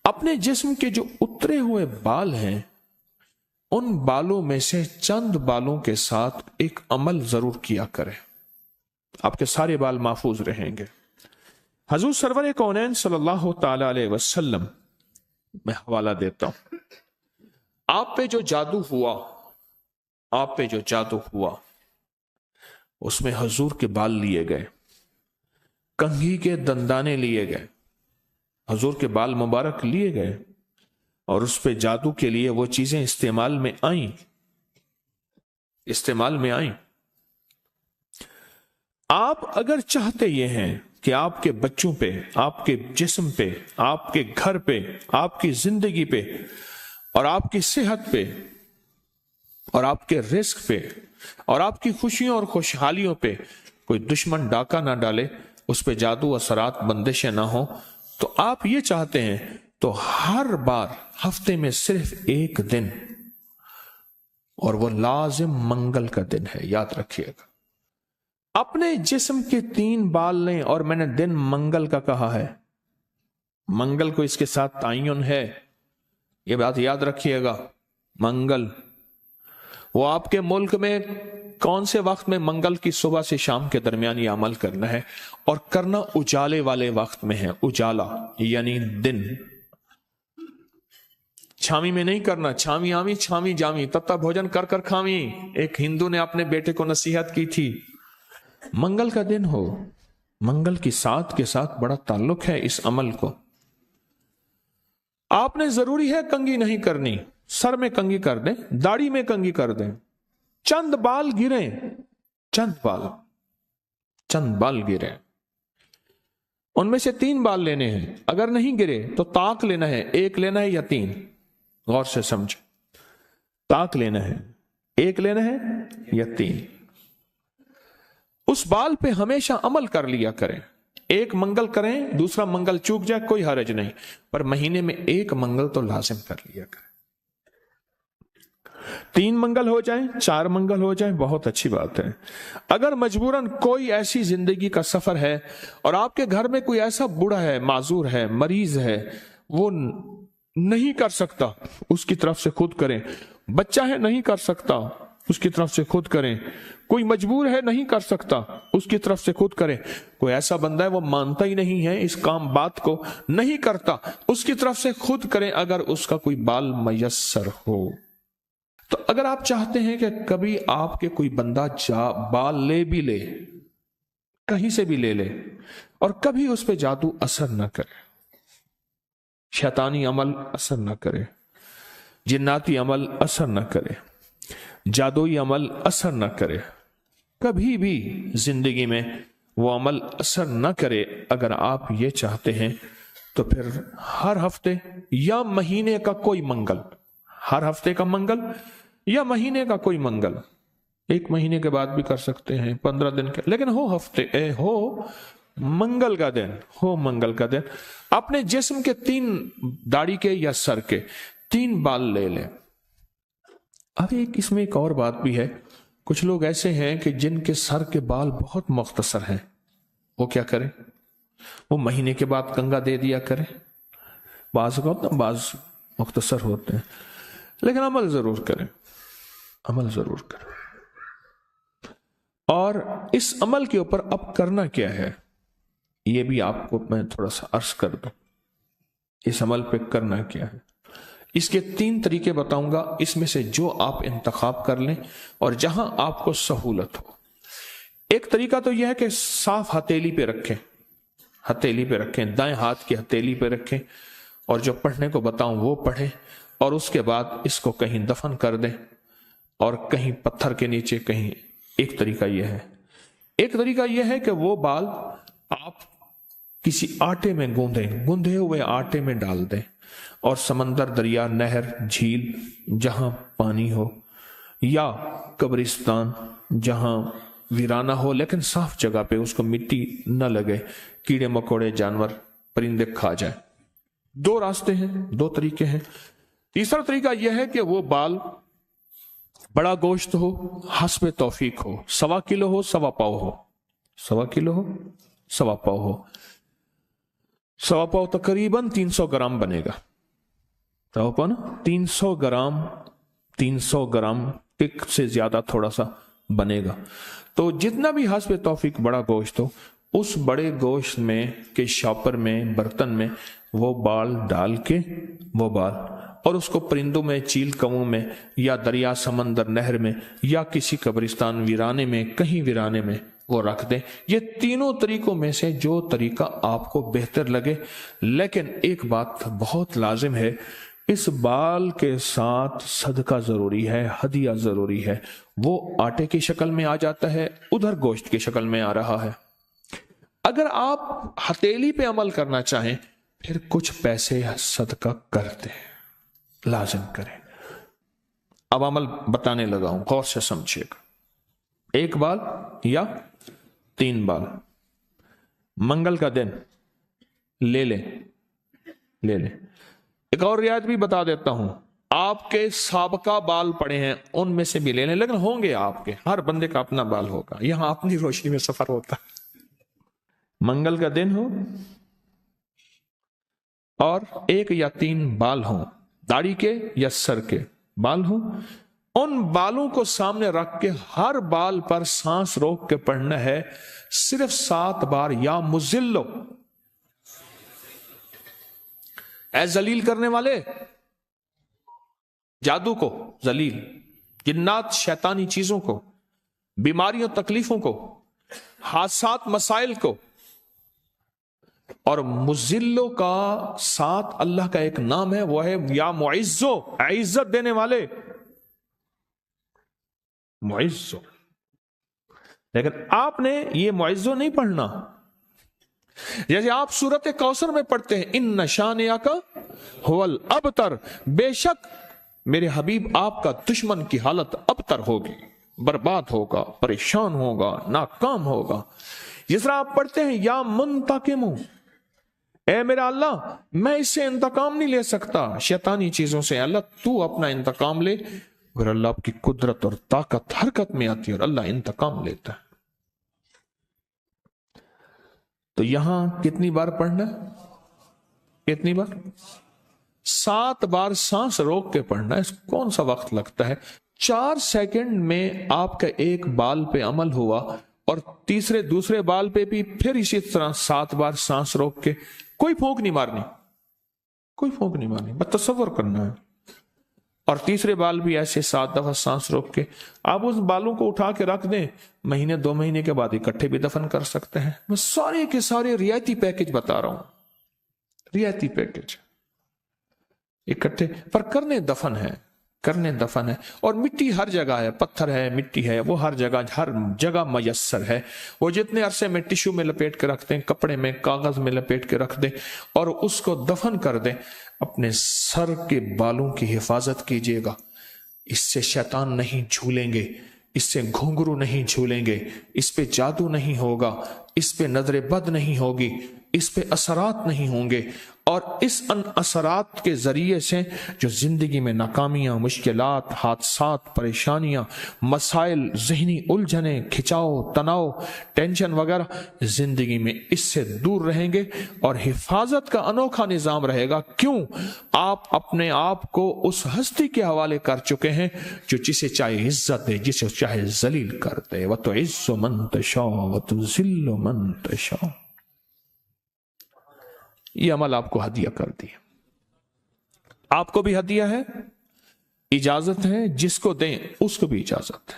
اپنے جسم کے جو اترے ہوئے بال ہیں ان بالوں میں سے چند بالوں کے ساتھ ایک عمل ضرور کیا کریں، آپ کے سارے بال محفوظ رہیں گے۔ حضور سرور کونین صلی اللہ تعالی علیہ وسلم، میں حوالہ دیتا ہوں، آپ پہ جو جادو ہوا اس میں حضور کے بال لیے گئے، کنگھی کے دندانے لیے گئے، حضور کے بال مبارک لیے گئے اور اس پہ جادو کے لیے وہ چیزیں استعمال میں آئیں۔ آپ اگر چاہتے یہ ہیں کہ آپ کے بچوں پہ، آپ کے جسم پہ، آپ کے گھر پہ، آپ کی زندگی پہ اور آپ کی صحت پہ اور آپ کے رزق پہ اور آپ کی خوشیوں اور خوشحالیوں پہ کوئی دشمن ڈاکہ نہ ڈالے، اس پہ جادو اثرات بندشیں نہ ہوں، تو آپ یہ چاہتے ہیں تو ہر بار ہفتے میں صرف ایک دن، اور وہ لازم منگل کا دن ہے، یاد رکھیے گا، اپنے جسم کے 3 بال لیں، اور میں نے دن منگل کا کہا ہے، منگل کو اس کے ساتھ تعین ہے، یہ بات یاد رکھیے گا۔ منگل وہ آپ کے ملک میں کون سے وقت میں منگل کی صبح سے شام کے درمیان یہ عمل کرنا ہے، اور کرنا اجالے والے وقت میں ہے، اجالا یعنی دن، چھامی میں نہیں کرنا، چھامی آمی چھامی جامی تتا بھوجن کر کر کھامی، ایک ہندو نے اپنے بیٹے کو نصیحت کی تھی۔ منگل کا دن ہو، منگل کی ساتھ کے ساتھ بڑا تعلق ہے اس عمل کو۔ آپ نے ضروری ہے کنگھی نہیں کرنی، سر میں کنگھی کر دیں، داڑھی میں کنگھی کر دیں، چند بال گریں، چند بال گریں، ان میں سے 3 بال لینے ہیں، اگر نہیں گرے تو طاق لینا ہے، 1 لینا ہے یا 3، غور سے سمجھ، طاق لینا ہے، 1 لینا ہے یا 3، اس بال پہ ہمیشہ عمل کر لیا کریں، 1 منگل کریں، دوسرا منگل چوک جائے کوئی حرج نہیں، پر مہینے میں 1 منگل تو لازم کر لیا کریں، 3 منگل ہو جائیں، 4 منگل ہو جائیں، بہت اچھی بات ہے۔ اگر مجبوراً کوئی ایسی زندگی کا سفر ہے اور آپ کے گھر میں کوئی ایسا بوڑھا ہے، معذور ہے، مریض ہے، وہ نہیں کر سکتا، اس کی طرف سے خود کریں، بچہ ہے نہیں کر سکتا، اس کی طرف سے خود کریں، کوئی مجبور ہے نہیں کر سکتا، اس کی طرف سے خود کریں، کوئی ایسا بندہ ہے وہ مانتا ہی نہیں ہے اس کام بات کو، نہیں کرتا، اس کی طرف سے خود کریں اگر اس کا کوئی بال میسر ہو۔ تو اگر آپ چاہتے ہیں کہ کبھی آپ کے کوئی بندہ بال لے بھی لے، کہیں سے بھی لے لے، اور کبھی اس پہ جادو اثر نہ کرے، شیطانی عمل اثر نہ کرے، جناتی عمل اثر نہ کرے، جادوئی عمل اثر نہ کرے، کبھی بھی زندگی میں وہ عمل اثر نہ کرے، اگر آپ یہ چاہتے ہیں تو پھر ہر ہفتے یا مہینے کا کوئی منگل، ہر ہفتے کا منگل یا مہینے کا کوئی منگل، 1 مہینے کے بعد بھی کر سکتے ہیں، 15 دن کے، لیکن ہو منگل کا دن، ہو منگل کا دن، اپنے جسم کے 3 داڑھی کے یا سر کے 3 بال لے لیں۔ اب اس میں ایک اور بات بھی ہے، کچھ لوگ ایسے ہیں کہ جن کے سر کے بال بہت مختصر ہیں، وہ کیا کریں؟ وہ مہینے کے بعد کنگا دے دیا کریں، بعض مختصر ہوتے ہیں، لیکن عمل ضرور کریں، عمل ضرور کریں۔ اور اس عمل کے اوپر اب کرنا کیا ہے، یہ بھی آپ کو میں تھوڑا سا عرض کر دوں، اس عمل پہ کرنا کیا ہے۔ اس کے 3 طریقے بتاؤں گا، اس میں سے جو آپ انتخاب کر لیں اور جہاں آپ کو سہولت ہو۔ ایک طریقہ تو یہ ہے کہ صاف ہتھیلی پہ رکھیں، ہتھیلی پہ رکھیں، دائیں ہاتھ کی ہتھیلی پہ رکھیں، اور جو پڑھنے کو بتاؤں وہ پڑھیں، اور اس کے بعد اس کو کہیں دفن کر دیں، اور کہیں پتھر کے نیچے کہیں۔ ایک طریقہ یہ ہے۔ ایک طریقہ یہ ہے کہ وہ بال آپ کسی آٹے میں گوندھے ہوئے آٹے میں ڈال دیں، اور سمندر، دریا، نہر، جھیل جہاں پانی ہو، یا قبرستان جہاں ویرانہ ہو لیکن صاف جگہ پہ، اس کو مٹی نہ لگے، کیڑے مکوڑے، جانور، پرندے کھا جائیں۔ 2 راستے ہیں، 2 طریقے ہیں۔ تیسرا طریقہ یہ ہے کہ وہ بال بڑا گوشت ہو، حسب توفیق ہو، 1.25 کلو ہو، 1.25 پاؤ ہو، 1.25 کلو ہو، 1.25 پاؤ ہو، 1.25 پاؤ تقریباً 300 گرام بنے گا، तो अपन 300 ग्राम से ज्यादा थोड़ा सा बनेगा। तो जितना भी हस्ब तौफीक बड़ा गोश्त हो, उस बड़े गोश्त में के शॉपर में, बर्तन में वो बाल डाल के, वो बाल, और उसको परिंदों में, चील कौओं में, या दरिया, समंदर, नहर में, या किसी कब्रिस्तान वीराने में, कहीं वीराने में वो रख दें। ये तीनों तरीकों में से जो तरीका आपको बेहतर लगे। लेकिन एक बात बहुत लाजिम है, इस बाल के साथ सदका जरूरी है, हदिया जरूरी है। वो आटे की शक्ल में आ जाता है, उधर गोश्त की शक्ल में आ रहा है। अगर आप हथेली पे अमल करना चाहें, फिर कुछ पैसे सदका कर दें, लाजिम करें। अब अमल बताने लगा हूं, गौर से समझिएगा। 1 बाल या 3 बाल मंगल का दिन ले लें। एक और रियायत भी बता देता हूं, आपके साबका बाल पड़े हैं उनमें से भी ले लें, लेकिन होंगे आपके, हर बंदे का अपना बाल होगा, यहां अपनी रोशनी में सफर होता है। मंगल का दिन हो और 1 या 3 बाल हो, दाढ़ी के या सर के बाल हो, उन बालों को सामने रख के हर बाल पर सांस रोक के पढ़ना है सिर्फ 7 बार, या मुजिल्लो, ऐ जलील करने वाले, जादू को जलील, जिन्नात शैतानी चीजों को, बीमारियों तकलीफों को, हादसात मसाइल को। और मुजिल्लो का साथ अल्लाह का एक नाम है, वो है या मुइज्जो, इज्जत देने वाले, मुइज्जो। लेकिन आपने ये मुइज्जो नहीं पढ़ना। जैसे आप सूरत कौसर में पढ़ते हैं, इन नशानिया का हुवल अबतर, बेशक मेरे हबीब आपका दुश्मन की हालत अबतर होगी, बर्बाद होगा, परेशान होगा, नाकाम होगा। जिस तरह आप पढ़ते हैं या मुंतकिमु, ए मेरा अल्लाह मैं इससे इंतकाम नहीं ले सकता, शैतानी चीजों से, अल्लाह तू अपना इंतकाम ले। और अल्लाह आपकी कुदरत और ताकत हरकत में आती है और अल्लाह इंतकाम लेता है। तो यहां कितनी बार पढ़ना है? कितनी बार? 7 बार सांस रोक के पढ़ना है। कौन सा वक्त लगता है? 4 सेकंड में आपका एक बाल पे अमल हुआ और दूसरे बाल पे भी फिर इसी तरह 7 बार सांस रोक के, कोई फूंक नहीं मारनी, कोई फूंक नहीं मारनी, बस तसव्वुर करना है। और तीसरे बाल भी ऐसे 7 दफा सांस रोक के आप उस बालों को उठा के रख दें, महीने 2 महीने के बाद इकट्ठे भी दफन कर सकते हैं। मैं सारे के सारे रियायती पैकेज बता रहा हूं, रियायती पैकेज, इकट्ठे पर करने दफन है, करने दफन है। और मिट्टी हर जगह है, पत्थर है, मिट्टी है, वो हर जगह मयस्सर है। वो जितने अरसे में टिश्यू में लपेट के रख दें, कपड़े में, कागज में लपेट के रख दें और उसको दफन कर दें। अपने सर के बालों की हिफाजत कीजिएगा, इससे शैतान नहीं झूलेंगे, इससे घुंघरू नहीं झूलेंगे, इस पे जादू नहीं होगा, इस पे नजर बद नहीं होगी, इस पे असरात नहीं होंगे। और इस असरात के जरिए से जो जिंदगी में नाकामियां, मुश्किलात, हादसात, परेशानियां, मसाइल, जहनी उलझने, खिंचाव, तनाव, टेंशन वगैरह जिंदगी में, इससे दूर रहेंगे और हिफाजत का अनोखा निजाम रहेगा। क्यों? आप अपने आप को उस हस्ती के हवाले कर चुके हैं जो जिसे चाहे इज्जत दे, जिसे चाहे जलील कर दे। व तो इज्जो मन तशा व तो जिल्लो मन तशा। ये अमल आपको हदिया कर दिया, आपको भी हदिया है, इजाजत है, जिसको दें उसको भी इजाजत है।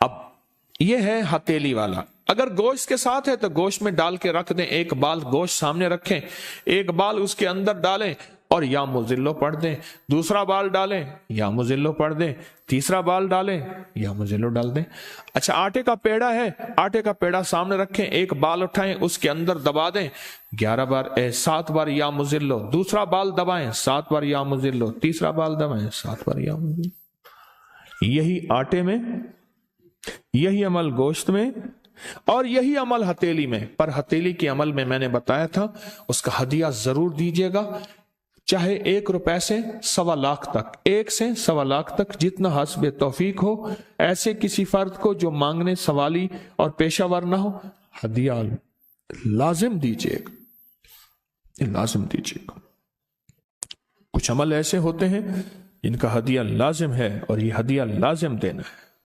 अब ये है हथेली वाला। अगर गोश्त के साथ है तो गोश्त में डाल के रख दें, एक बाल गोश्त सामने रखें, एक बाल उसके अंदर डालें और या मुजिल्लो पढ़ दें, दूसरा बाल डालें, या मुजिल्लो पढ़ दें, तीसरा बाल डालें, या मुजिल्लो डाल दें। अच्छा, आटे का पेड़ा है, आटे का पेड़ा सामने रखें, एक बाल उठाएं, उसके अंदर दबा दें 7 बार या मुजिल्लो, दूसरा बाल दबाएं 7 बार या मुजिल्लो, तीसरा बाल दबाएं 7 बार या मुजिल्लो। यही आटे में, यही अमल गोश्त में और यही अमल हथेली में। पर हथेली के अमल में मैंने बताया था उसका हदिया जरूर दीजिएगा, चाहे 1 रुपए से 1.25 लाख तक, 1 से 1.25 लाख तक, जितना हस्ब तौफीक हो। ऐसे किसी फर्द को जो मांगने सवाली और पेशावर ना हो, हदिया لازم دیجیے گا، لازم دیجیے گا۔ کچھ عمل ایسے ہوتے ہیں جن کا ہدیہ لازم ہے، اور یہ ہدیہ لازم دینا ہے۔